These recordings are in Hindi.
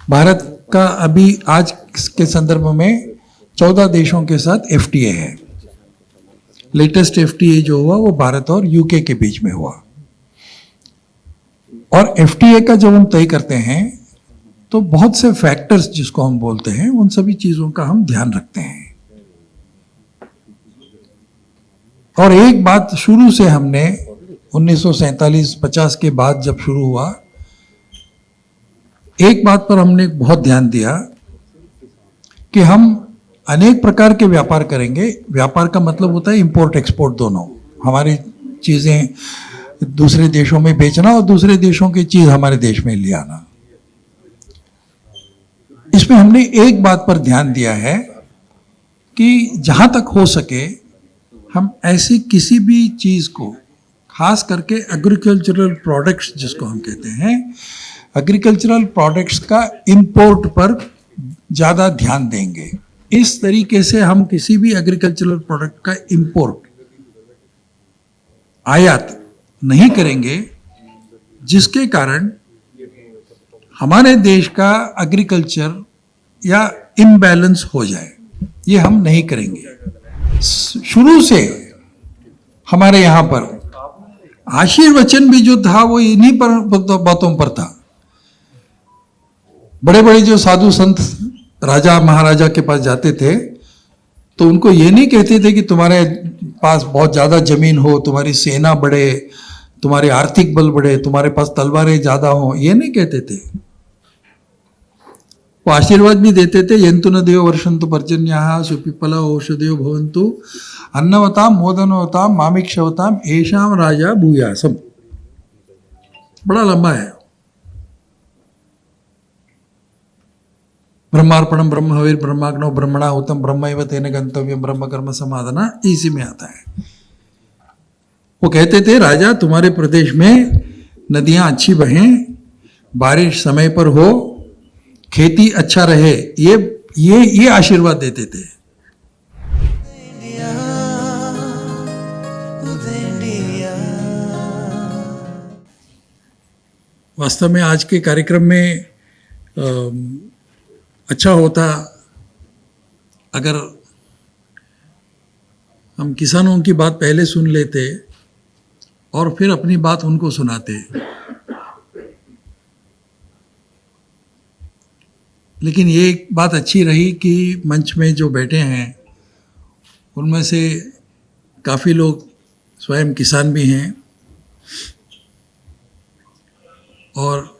भारत का अभी आज के संदर्भ में 14 देशों के साथ एफटीए है। लेटेस्ट एफटीए जो हुआ वो भारत और यूके के बीच में हुआ। और एफटीए का जब हम तय करते हैं तो बहुत से फैक्टर्स जिसको हम बोलते हैं उन सभी चीजों का हम ध्यान रखते हैं। और एक बात शुरू से हमने 1947-50 के बाद जब शुरू हुआ, एक बात पर हमने बहुत ध्यान दिया कि हम अनेक प्रकार के व्यापार करेंगे। व्यापार का मतलब होता है इंपोर्ट एक्सपोर्ट दोनों, हमारी चीजें दूसरे देशों में बेचना और दूसरे देशों की चीज हमारे देश में ले आना। इसमें हमने एक बात पर ध्यान दिया है कि जहां तक हो सके हम ऐसी किसी भी चीज को, खास करके एग्रीकल्चरल प्रोडक्ट्स जिसको हम कहते हैं, एग्रीकल्चरल प्रोडक्ट्स का इंपोर्ट पर ज़्यादा ध्यान देंगे। इस तरीके से हम किसी भी एग्रीकल्चरल प्रोडक्ट का इंपोर्ट, आयात नहीं करेंगे जिसके कारण हमारे देश का एग्रीकल्चर या इम्बैलेंस हो जाए। ये हम नहीं करेंगे। शुरू से हमारे यहाँ पर आशीर्वचन भी जो था वो इन्हीं पर बातों पर था। बड़े बड़े जो साधु संत राजा महाराजा के पास जाते थे तो उनको ये नहीं कहते थे कि तुम्हारे पास बहुत ज़्यादा जमीन हो, तुम्हारी सेना बढ़े, तुम्हारे आर्थिक बल बढ़े, तुम्हारे पास तलवारें ज़्यादा हो, ये नहीं कहते थे। वो आशीर्वाद भी देते थे, यंतु न देव वर्षंतु पर्जन्याः सुपिप्पला औषधयो भवन्तु अन्नवताम मोदनवताम मामिक्षवताम एषाम राजा भूयासम। बड़ा लंबा है। ब्रह्मार्पणम ब्रह्म हविर ब्रह्माग्नो ब्रह्मणाहुतम ब्रह्मैव तेन गंतव्यम ब्रह्म कर्म समाधना, इसी में आता है। वो कहते थे राजा तुम्हारे प्रदेश में नदियां अच्छी बहें, बारिश समय पर हो, खेती अच्छा रहे, ये आशीर्वाद देते थे। वास्तव में आज के कार्यक्रम में अच्छा होता अगर हम किसानों की बात पहले सुन लेते और फिर अपनी बात उनको सुनाते। लेकिन ये एक बात अच्छी रही कि मंच में जो बैठे हैं उनमें से काफ़ी लोग स्वयं किसान भी हैं और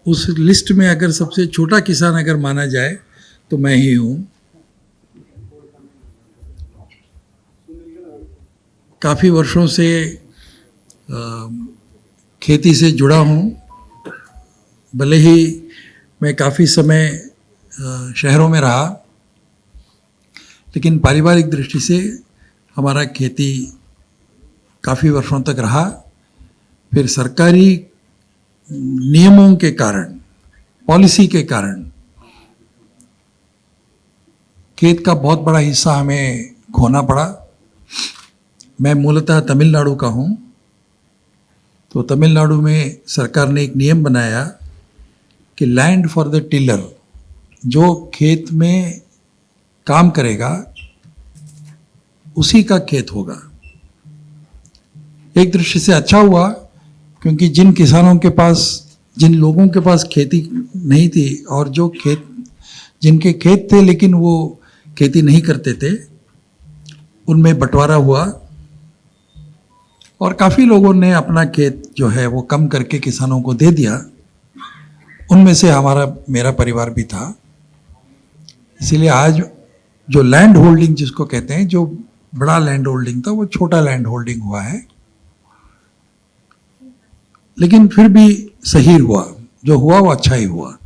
उस लिस्ट में अगर सबसे छोटा किसान अगर माना जाए तो मैं ही हूँ। काफ़ी वर्षों से खेती से जुड़ा हूँ। भले ही मैं काफ़ी समय शहरों में रहा, लेकिन पारिवारिक दृष्टि से हमारा खेती काफ़ी वर्षों तक रहा। फिर सरकारी नियमों के कारण, पॉलिसी के कारण खेत का बहुत बड़ा हिस्सा हमें खोना पड़ा। मैं मूलतः तमिलनाडु का हूँ, तो तमिलनाडु में सरकार ने एक नियम बनाया कि लैंड फॉर द टिलर, जो खेत में काम करेगा उसी का खेत होगा। एक दृष्टि से अच्छा हुआ, क्योंकि जिन किसानों के पास, जिन लोगों के पास खेती नहीं थी और जो जिनके खेत थे लेकिन वो खेती नहीं करते थे, उनमें बंटवारा हुआ और काफ़ी लोगों ने अपना खेत जो है वो कम करके किसानों को दे दिया। उनमें से मेरा परिवार भी था। इसीलिए आज जो लैंड होल्डिंग जिसको कहते हैं, जो बड़ा लैंड होल्डिंग था वो छोटा लैंड होल्डिंग हुआ है। लेकिन फिर भी सही हुआ, जो हुआ वो अच्छा ही हुआ।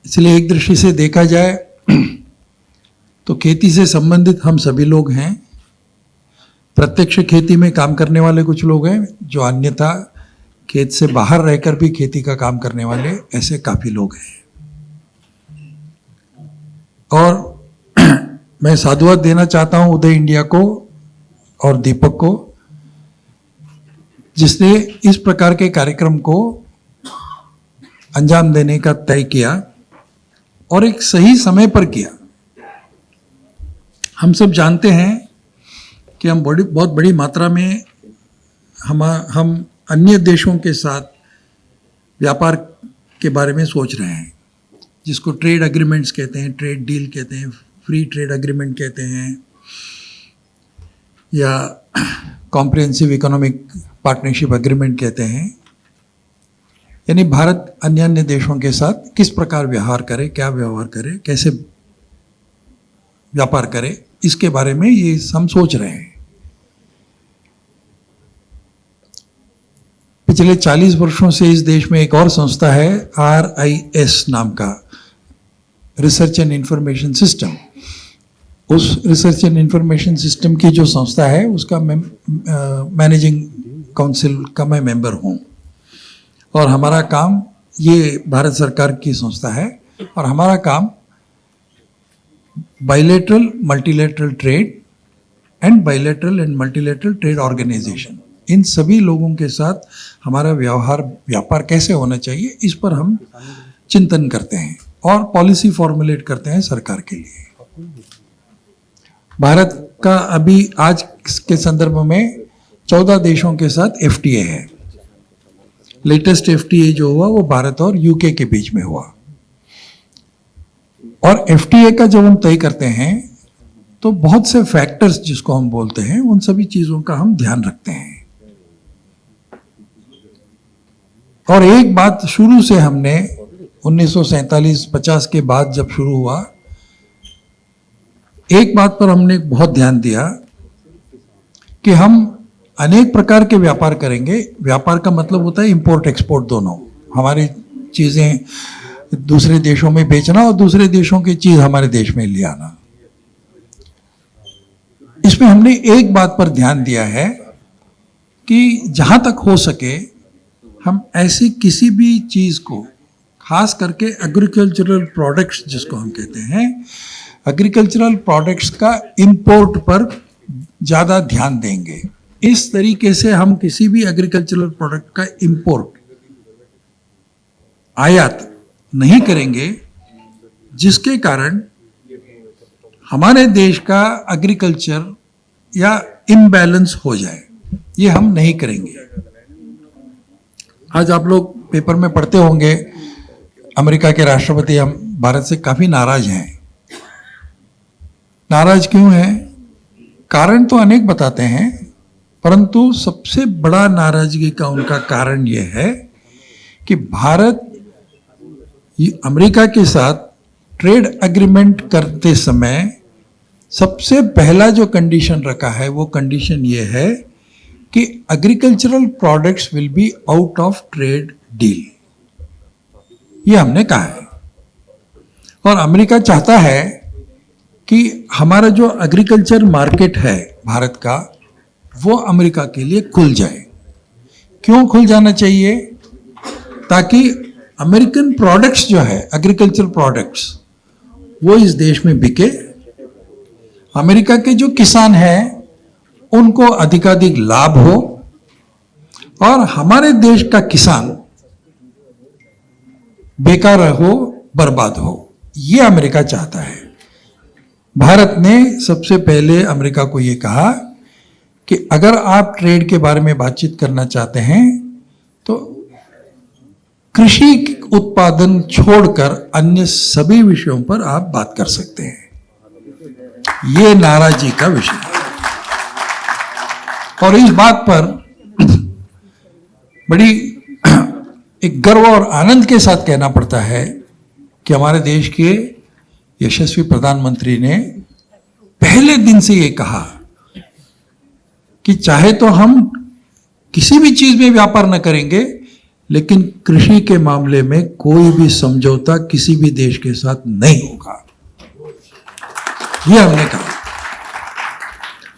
इसलिए एक दृष्टि से देखा जाए तो खेती से संबंधित हम सभी लोग हैं। प्रत्यक्ष खेती में काम करने वाले कुछ लोग हैं, जो अन्यथा खेत से बाहर रहकर भी खेती का काम करने वाले ऐसे काफ़ी लोग हैं। और मैं साधुवाद देना चाहता हूँ उदय इंडिया को और दीपक को, जिसने इस प्रकार के कार्यक्रम को अंजाम देने का तय किया और एक सही समय पर किया। हम सब जानते हैं कि हम बहुत बड़ी मात्रा में हम अन्य देशों के साथ व्यापार के बारे में सोच रहे हैं, जिसको ट्रेड एग्रीमेंट्स कहते हैं, ट्रेड डील कहते हैं, फ्री ट्रेड एग्रीमेंट कहते हैं, या कॉम्प्रिहेंसिव इकोनॉमिक पार्टनरशिप एग्रीमेंट कहते हैं। यानी भारत अन्य अन्य देशों के साथ किस प्रकार व्यवहार करे, क्या व्यवहार करे, कैसे व्यापार करे, इसके बारे में ये हम सोच रहे हैं। पिछले 40 वर्षों से इस देश में एक और संस्था है, RIS नाम का, रिसर्च एंड इंफॉर्मेशन सिस्टम। उस रिसर्च एंड इंफॉर्मेशन सिस्टम की जो संस्था है उसका मैनेजिंग काउंसिल का मैं मेंबर हूँ। और हमारा काम, ये भारत सरकार की संस्था है, और हमारा काम bilateral multilateral trade and bilateral and multilateral trade organization, इन सभी लोगों के साथ हमारा व्यापार कैसे होना चाहिए, इस पर हम चिंतन करते हैं और पॉलिसी फॉर्मुलेट करते हैं सरकार के लिए। भारत का अभी आज के संदर्भ में 14 देशों के साथ FTA है। लेटेस्ट FTA जो हुआ वो भारत और UK के बीच में हुआ। और FTA का जब हम तय करते हैं तो बहुत से फैक्टर्स जिसको हम बोलते हैं, उन सभी चीजों का हम ध्यान रखते हैं। और एक बात शुरू से हमने 1947-50 के बाद जब शुरू हुआ, एक बात पर हमने बहुत ध्यान दिया कि हम अनेक प्रकार के व्यापार करेंगे। व्यापार का मतलब होता है इंपोर्ट एक्सपोर्ट दोनों, हमारी चीजें दूसरे देशों में बेचना और दूसरे देशों की चीज हमारे देश में ले आना। इसमें हमने एक बात पर ध्यान दिया है कि जहां तक हो सके हम ऐसी किसी भी चीज को, खास करके एग्रीकल्चरल प्रोडक्ट्स जिसको हम कहते हैं, एग्रीकल्चरल प्रोडक्ट्स का इंपोर्ट पर ज़्यादा ध्यान देंगे। इस तरीके से हम किसी भी एग्रीकल्चरल प्रोडक्ट का इंपोर्ट, आयात नहीं करेंगे जिसके कारण हमारे देश का एग्रीकल्चर या इम्बैलेंस हो जाए। ये हम नहीं करेंगे। आज आप लोग पेपर में पढ़ते होंगे, अमेरिका के राष्ट्रपति हम भारत से काफी नाराज हैं। नाराज क्यों हैं? कारण तो अनेक बताते हैं, परंतु सबसे बड़ा नाराजगी का उनका कारण यह है कि भारत अमेरिका के साथ ट्रेड एग्रीमेंट करते समय सबसे पहला जो कंडीशन रखा है, वो कंडीशन ये है कि agricultural products will be out of trade deal. ये हमने कहा है। और अमेरिका चाहता है कि हमारा जो एग्रीकल्चर मार्केट है भारत का, वो अमेरिका के लिए खुल जाए। क्यों खुल जाना चाहिए? ताकि अमेरिकन प्रोडक्ट्स जो है, एग्रीकल्चर प्रोडक्ट्स, वो इस देश में बिके। अमेरिका के जो किसान हैं उनको अधिकाधिक लाभ हो और हमारे देश का किसान बेकार हो, बर्बाद हो। ये अमेरिका चाहता है। भारत ने सबसे पहले अमेरिका को ये कहा कि अगर आप ट्रेड के बारे में बातचीत करना चाहते हैं तो कृषि उत्पादन छोड़कर अन्य सभी विषयों पर आप बात कर सकते हैं। ये नाराजगी का विषय है। और इस बात पर बड़ी एक गर्व और आनंद के साथ कहना पड़ता है कि हमारे देश के यशस्वी प्रधानमंत्री ने पहले दिन से ये कहा कि चाहे तो हम किसी भी चीज में व्यापार न करेंगे, लेकिन कृषि के मामले में कोई भी समझौता किसी भी देश के साथ नहीं होगा। ये हमने कहा।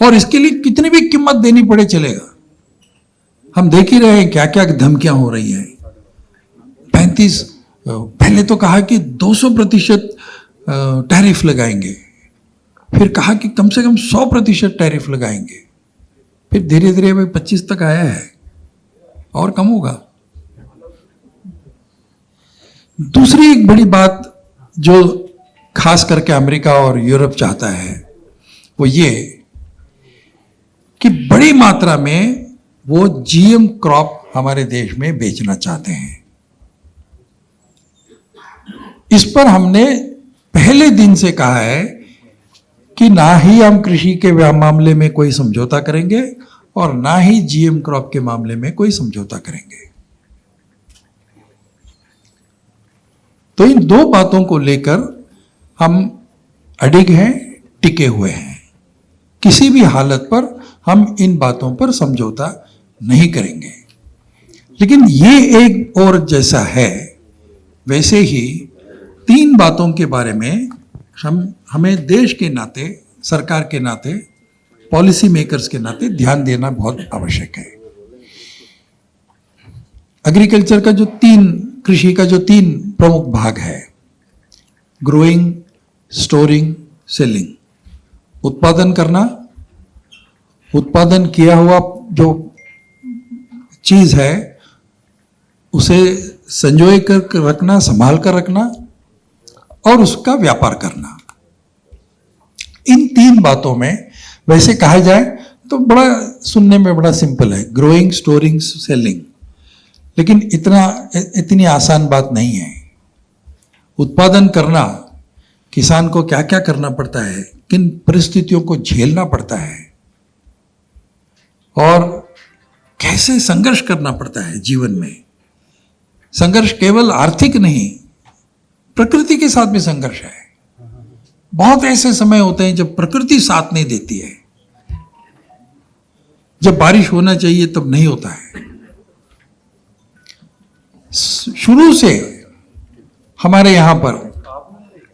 और इसके लिए कितनी भी कीमत देनी पड़े चलेगा। हम देख ही रहे हैं क्या क्या धमकियां हो रही हैं। 35, पहले तो कहा कि 200% टैरिफ लगाएंगे, फिर कहा कि कम से कम 100% टैरिफ लगाएंगे, फिर धीरे धीरे भाई 25 तक आया है और कम होगा। दूसरी एक बड़ी बात जो खास करके अमेरिका और यूरोप चाहता है वो ये कि बड़ी मात्रा में वो जीएम क्रॉप हमारे देश में बेचना चाहते हैं। इस पर हमने पहले दिन से कहा है कि ना ही हम कृषि के मामले में कोई समझौता करेंगे और ना ही जीएम क्रॉप के मामले में कोई समझौता करेंगे। तो इन दो बातों को लेकर हम अडिग हैं, टिके हुए हैं। किसी भी हालत पर हम इन बातों पर समझौता नहीं करेंगे। लेकिन ये एक और जैसा है वैसे ही तीन बातों के बारे में हमें देश के नाते, सरकार के नाते, पॉलिसी मेकर्स के नाते ध्यान देना बहुत आवश्यक है। एग्रीकल्चर का कृषि का जो तीन प्रमुख भाग है, ग्रोइंग, स्टोरिंग, सेलिंग। उत्पादन करना, उत्पादन किया हुआ जो चीज है उसे संजोए कर रखना, संभाल कर रखना और उसका व्यापार करना। इन तीन बातों में वैसे कहा जाए तो बड़ा सुनने में बड़ा सिंपल है, ग्रोइंग, स्टोरिंग, सेलिंग। लेकिन इतनी आसान बात नहीं है। उत्पादन करना, किसान को क्या क्या करना पड़ता है, किन परिस्थितियों को झेलना पड़ता है और कैसे संघर्ष करना पड़ता है जीवन में। संघर्ष केवल आर्थिक नहीं, प्रकृति के साथ भी संघर्ष है। बहुत ऐसे समय होते हैं जब प्रकृति साथ नहीं देती है, जब बारिश होना चाहिए तब नहीं होता है। शुरू से हमारे यहां पर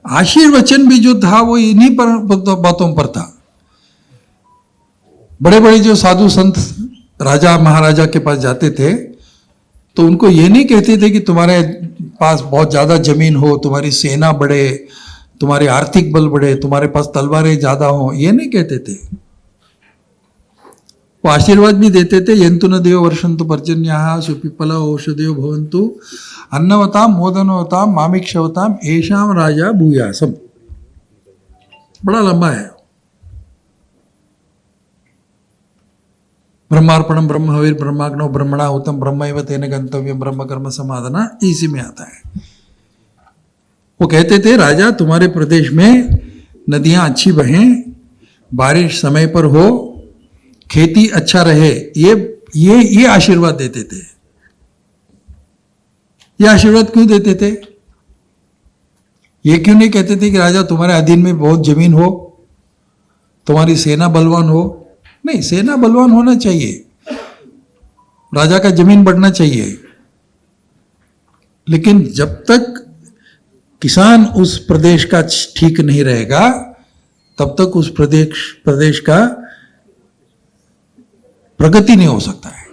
आशीर्वचन भी जो था वो इन्हीं पर बातों पर था। बड़े बड़े जो साधु संत राजा महाराजा के पास जाते थे तो उनको ये नहीं कहते थे कि तुम्हारे पास बहुत ज्यादा जमीन हो, तुम्हारी सेना बढ़े, तुम्हारे आर्थिक बल बढ़े, तुम्हारे पास तलवारें ज्यादा हो, ये नहीं कहते थे। वो आशीर्वाद भी देते थे, यंतु न देव वर्षंतु पर्जन्याः सुपिप्पला औषधयो भवन्तु अन्नवताम मोदनवताम मामिक्षवताम एषाम राजा भूयासम। बड़ा लंबा है। ब्रह्मार्पणम ब्रह्म हविर ब्रह्माग्नो ब्रह्मणा उत्तम ब्रह्मैव तेन गंतव्यम ब्रह्म कर्म समाधना, इसी में आता है। वो कहते थे राजा तुम्हारे प्रदेश में नदियां अच्छी बहें, बारिश समय पर हो, खेती अच्छा रहे, ये आशीर्वाद देते थे। ये आशीर्वाद क्यों देते थे? ये क्यों नहीं कहते थे कि राजा तुम्हारे अधीन में बहुत जमीन हो, तुम्हारी सेना बलवान हो? नहीं, सेना बलवान होना चाहिए, राजा का जमीन बढ़ना चाहिए, लेकिन जब तक किसान उस प्रदेश का ठीक नहीं रहेगा तब तक उस प्रदेश का प्रगति नहीं हो सकता है।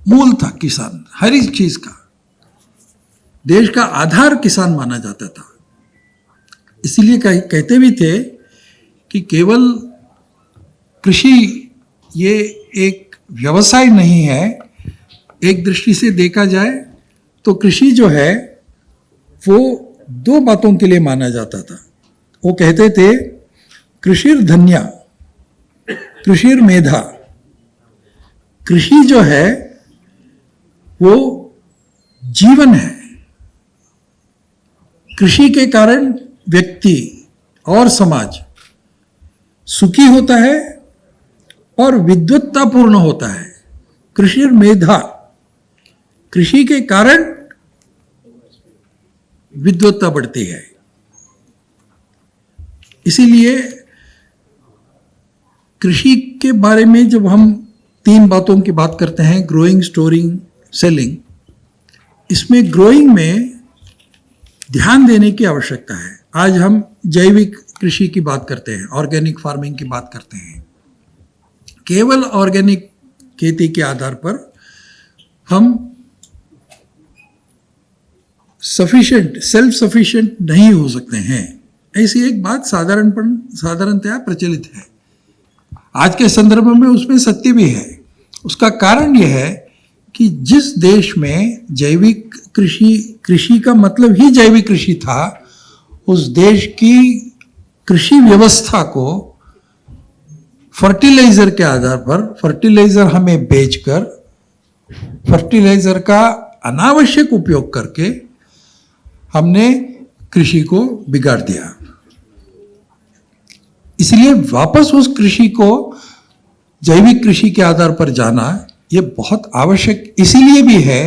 मूल था किसान, हर एक चीज का, देश का आधार किसान माना जाता था। इसीलिए कहते भी थे कि केवल कृषि ये एक व्यवसाय नहीं है। एक दृष्टि से देखा जाए तो कृषि जो है वो दो बातों के लिए माना जाता था। वो कहते थे कृषिर धन्या, कृषिर मेधा। कृषि जो है वो जीवन है। कृषि के कारण व्यक्ति और समाज सुखी होता है और विद्वत्तापूर्ण होता है। कृषिर मेधा, कृषि के कारण विद्वत्ता बढ़ती है। इसीलिए कृषि के बारे में जब हम तीन बातों की बात करते हैं, ग्रोइंग, स्टोरिंग, सेलिंग, इसमें ग्रोइंग में ध्यान देने की आवश्यकता है। आज हम जैविक कृषि की बात करते हैं, ऑर्गेनिक फार्मिंग की बात करते हैं। केवल ऑर्गेनिक खेती के आधार पर हम सेल्फ सफिशिएंट नहीं हो सकते हैं। ऐसी एक बात साधारणतया प्रचलित है। आज के संदर्भ में उसमें सत्य भी है। उसका कारण यह है कि जिस देश में जैविक कृषि का मतलब ही जैविक कृषि था, उस देश की कृषि व्यवस्था को फर्टिलाइजर के आधार पर, फर्टिलाइजर हमें बेचकर, फर्टिलाइजर का अनावश्यक उपयोग करके हमने कृषि को बिगाड़ दिया। इसलिए वापस उस कृषि को जैविक कृषि के आधार पर जाना ये बहुत आवश्यक इसीलिए भी है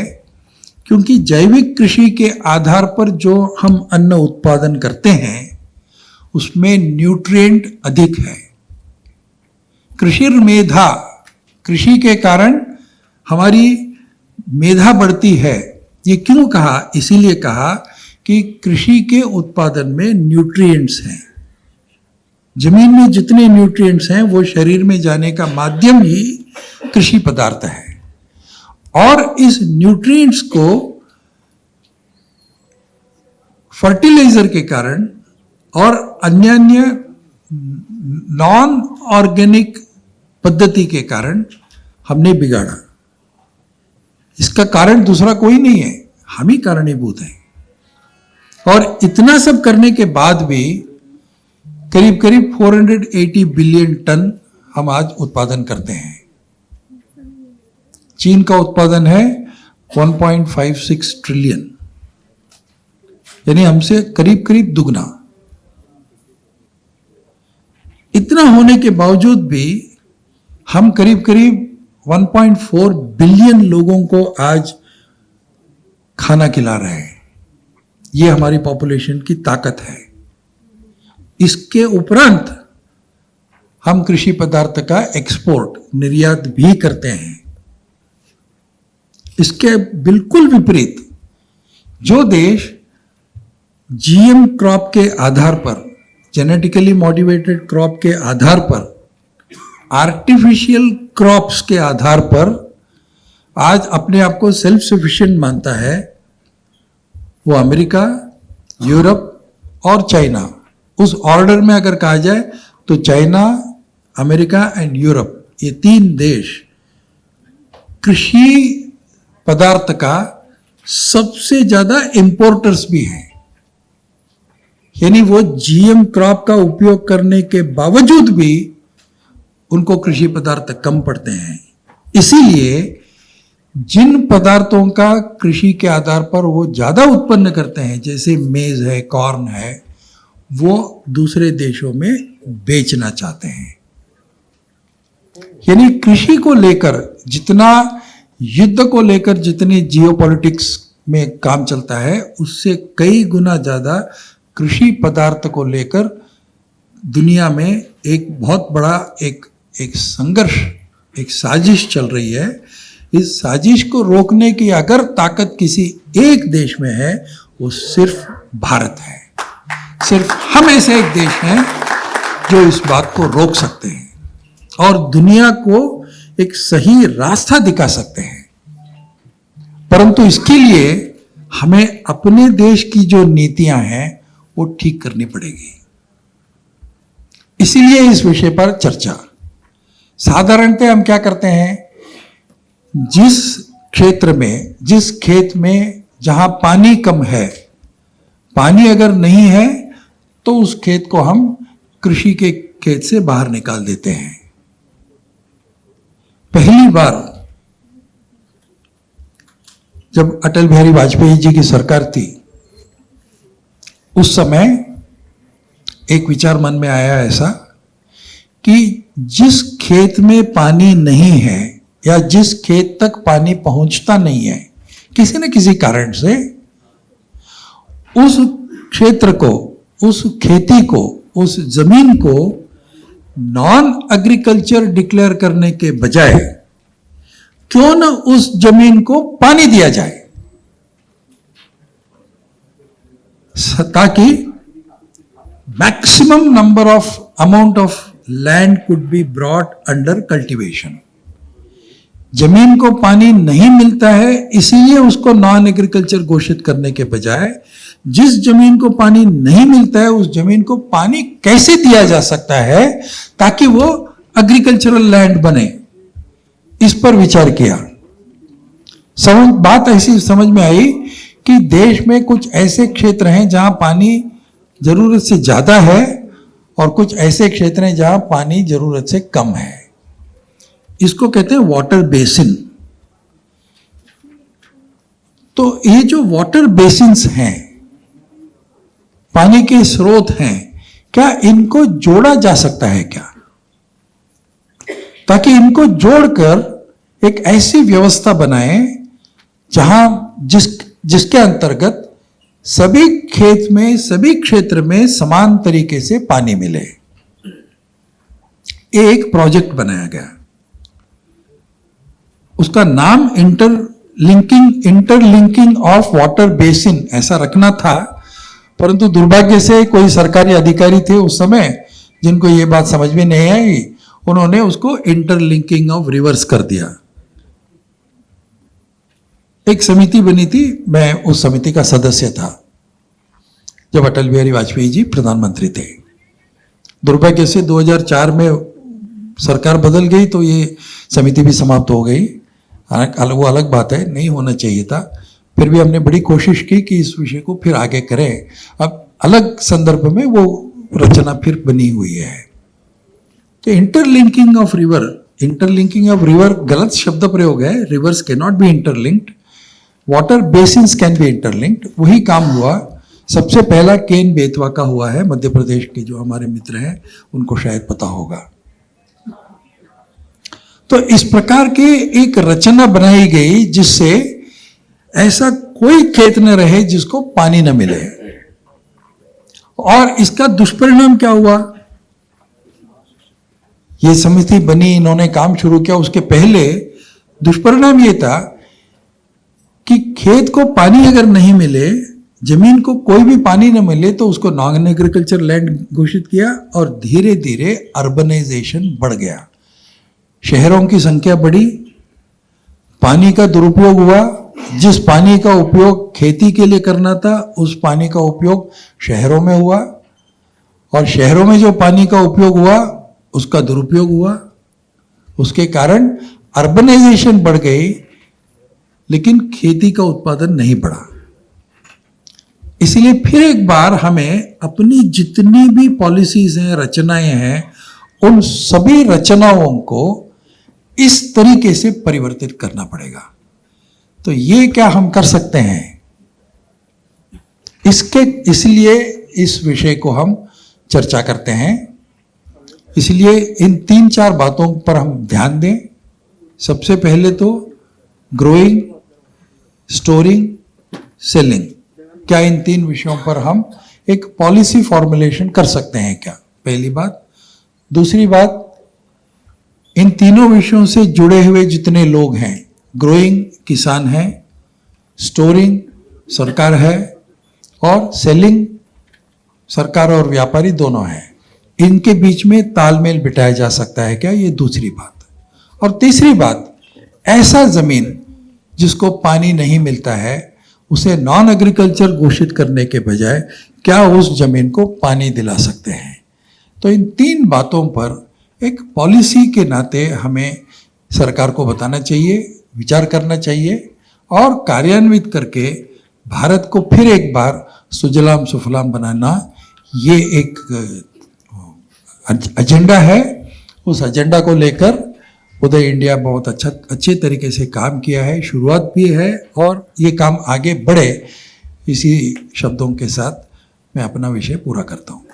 क्योंकि जैविक कृषि के आधार पर जो हम अन्न उत्पादन करते हैं उसमें न्यूट्रिएंट अधिक है। कृषि मेधा, कृषि के कारण हमारी मेधा बढ़ती है। ये क्यों कहा? इसीलिए कहा कि कृषि के उत्पादन में न्यूट्रिएंट्स हैं। जमीन में जितने न्यूट्रिएंट्स हैं वो शरीर में जाने का माध्यम ही कृषि पदार्थ है, और इस न्यूट्रिएंट्स को फर्टिलाइजर के कारण और अन्य नॉन ऑर्गेनिक पद्धति के कारण हमने बिगाड़ा। इसका कारण दूसरा कोई नहीं है, हम ही कारणीभूत हैं। और इतना सब करने के बाद भी करीब करीब 480 बिलियन टन हम आज उत्पादन करते हैं। चीन का उत्पादन है 1.56 ट्रिलियन, यानी हमसे करीब करीब दुगना। इतना होने के बावजूद भी हम करीब करीब 1.4 बिलियन लोगों को आज खाना खिला रहे हैं। ये हमारी पॉपुलेशन की ताकत है। इसके उपरांत हम कृषि पदार्थ का एक्सपोर्ट, निर्यात भी करते हैं। इसके बिल्कुल विपरीत जो देश जीएम क्रॉप के आधार पर, जेनेटिकली मॉडिफाइड क्रॉप के आधार पर, आर्टिफिशियल क्रॉप्स के आधार पर आज अपने आप को सेल्फ सफिशिएंट मानता है, वो अमेरिका, यूरोप और चाइना। उस ऑर्डर में अगर कहा जाए तो चाइना, अमेरिका एंड यूरोप, ये तीन देश कृषि पदार्थ का सबसे ज्यादा इंपोर्टर्स भी हैं। यानी वो जीएम क्रॉप का उपयोग करने के बावजूद भी उनको कृषि पदार्थ कम पड़ते हैं। इसीलिए जिन पदार्थों का कृषि के आधार पर वो ज्यादा उत्पन्न करते हैं, जैसे मेज है, कॉर्न है, वो दूसरे देशों में बेचना चाहते हैं। यानी कृषि को लेकर जितना, युद्ध को लेकर जितनी जियोपॉलिटिक्स में काम चलता है, उससे कई गुना ज्यादा कृषि पदार्थ को लेकर दुनिया में एक बहुत बड़ा एक संघर्ष, एक साजिश चल रही है। इस साजिश को रोकने की अगर ताकत किसी एक देश में है, वो सिर्फ भारत है। सिर्फ हम ऐसे एक देश हैं जो इस बात को रोक सकते हैं और दुनिया को एक सही रास्ता दिखा सकते हैं। परंतु इसके लिए हमें अपने देश की जो नीतियां हैं वो ठीक करनी पड़ेगी। इसीलिए इस विषय पर चर्चा। साधारणतः हम क्या करते हैं, जिस क्षेत्र में, जिस खेत में जहां पानी कम है, पानी अगर नहीं है तो उस खेत को हम कृषि के खेत से बाहर निकाल देते हैं। पहली बार जब अटल बिहारी वाजपेयी जी की सरकार थी, उस समय एक विचार मन में आया ऐसा कि जिस खेत में पानी नहीं है या जिस खेत तक पानी पहुंचता नहीं है किसी न किसी कारण से, उस क्षेत्र को, उस खेती को, उस जमीन को नॉन एग्रीकल्चर डिक्लेयर करने के बजाय क्यों न उस जमीन को पानी दिया जाए, ताकि maximum number of amount of land could be brought under cultivation. जमीन को पानी नहीं मिलता है, इसीलिए उसको नॉन एग्रीकल्चर घोषित करने के बजाय जिस जमीन को पानी नहीं मिलता है उस जमीन को पानी कैसे दिया जा सकता है ताकि वो एग्रीकल्चरल लैंड बने, इस पर विचार किया। बात ऐसी समझ में आई कि देश में कुछ ऐसे क्षेत्र हैं जहां पानी जरूरत से ज्यादा है और कुछ ऐसे क्षेत्र हैं जहां पानी जरूरत से कम है। इसको कहते हैं वाटर बेसिन। तो ये जो वाटर बेसिन्स हैं, पानी के स्रोत हैं, क्या इनको जोड़ा जा सकता है क्या, ताकि इनको जोड़कर एक ऐसी व्यवस्था बनाए जहां जिसके अंतर्गत सभी खेत में, सभी क्षेत्र में समान तरीके से पानी मिले। एक प्रोजेक्ट बनाया गया, उसका नाम इंटरलिंकिंग ऑफ वाटर बेसिन ऐसा रखना था, परंतु दुर्भाग्य से कोई सरकारी अधिकारी थे उस समय जिनको ये बात समझ में नहीं आई, उन्होंने उसको इंटरलिंकिंग ऑफ रिवर्स कर दिया। एक समिति बनी थी, मैं उस समिति का सदस्य था जब अटल बिहारी वाजपेयी जी प्रधानमंत्री थे। दुर्भाग्य से 2004 में सरकार बदल गई तो ये समिति भी समाप्त हो गई। वो अलग बात है, नहीं होना चाहिए था। फिर भी हमने बड़ी कोशिश की कि इस विषय को फिर आगे करें। अब अलग संदर्भ में वो रचना फिर बनी हुई है। तो इंटरलिंकिंग ऑफ रिवर गलत शब्द प्रयोग है। Reverse can not be interlinked, water basins can be interlinked. वही काम हुआ। सबसे पहला केन बेतवा का हुआ है, मध्य प्रदेश के जो हमारे मित्र हैं उनको शायद पता होगा। तो इस प्रकार के एक रचना बनाई गई जिससे ऐसा कोई खेत न रहे जिसको पानी न मिले। और इसका दुष्परिणाम क्या हुआ? ये समिति बनी, इन्होंने काम शुरू किया, उसके पहले दुष्परिणाम ये था कि खेत को पानी अगर नहीं मिले, जमीन को कोई भी पानी न मिले, तो उसको नॉन एग्रीकल्चर लैंड घोषित किया और धीरे धीरे अर्बनाइजेशन बढ़ गया। शहरों की संख्या बढ़ी, पानी का दुरुपयोग हुआ। जिस पानी का उपयोग खेती के लिए करना था, उस पानी का उपयोग शहरों में हुआ, और शहरों में जो पानी का उपयोग हुआ उसका दुरुपयोग हुआ। उसके कारण अर्बनाइजेशन बढ़ गई, लेकिन खेती का उत्पादन नहीं बढ़ा। इसलिए फिर एक बार हमें अपनी जितनी भी पॉलिसीज हैं, रचनाएं हैं, उन सभी रचनाओं को इस तरीके से परिवर्तित करना पड़ेगा। तो ये क्या हम कर सकते हैं? इसलिए इस विषय को हम चर्चा करते हैं। इसलिए इन 3-4 बातों पर हम ध्यान दें। सबसे पहले तो ग्रोइंग, स्टोरिंग, सेलिंग, क्या इन 3 विषयों पर हम एक पॉलिसी फॉर्मुलेशन कर सकते हैं क्या? पहली बात। दूसरी बात, इन तीनों विषयों से जुड़े हुए जितने लोग हैं, ग्रोइंग किसान है, स्टोरिंग सरकार है, और सेलिंग सरकार और व्यापारी दोनों हैं, इनके बीच में तालमेल बिठाया जा सकता है क्या? ये दूसरी बात। और तीसरी बात, ऐसा जमीन जिसको पानी नहीं मिलता है उसे नॉन एग्रीकल्चर घोषित करने के बजाय क्या उस जमीन को पानी दिला सकते हैं? तो इन 3 बातों पर एक पॉलिसी के नाते हमें सरकार को बताना चाहिए, विचार करना चाहिए, और कार्यान्वित करके भारत को फिर एक बार सुजलाम सुफलाम बनाना, ये एक एजेंडा है। उस एजेंडा को लेकर उदय इंडिया बहुत अच्छे तरीके से काम किया है, शुरुआत भी है, और ये काम आगे बढ़े। इसी शब्दों के साथ मैं अपना विषय पूरा करता हूँ।